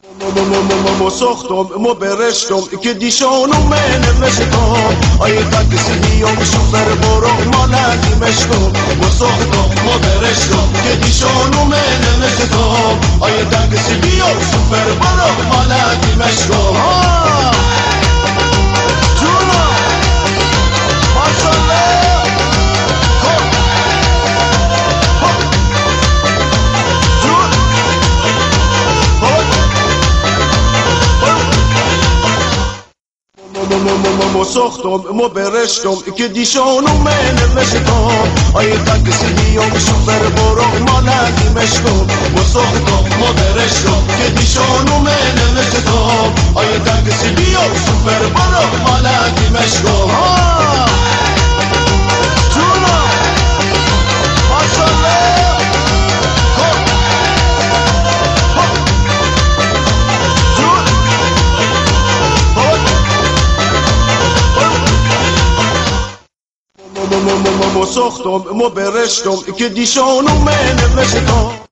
مو ساختم مو برشتم که دیشانو من نوشتم آیه تکسی بیام شوفر برو مالکی مشتم مو ساختم مو برشتم که دیشانو من نوشتم آیه تکسی بیام شوفر برو مالکی مشتم جونا ماشالله مو ساختم مو برشتم که دیشانو من نوشتم آیه تکسی بیام شوفر برو مالکی مشتم مو ساختم مو برشتم که دیشانو من نوشتم آیه تکسی بیام شوفر برو مالکی مشتم جونا ماشالله مو ساختم مو برشتم که دیشانو من نوشتم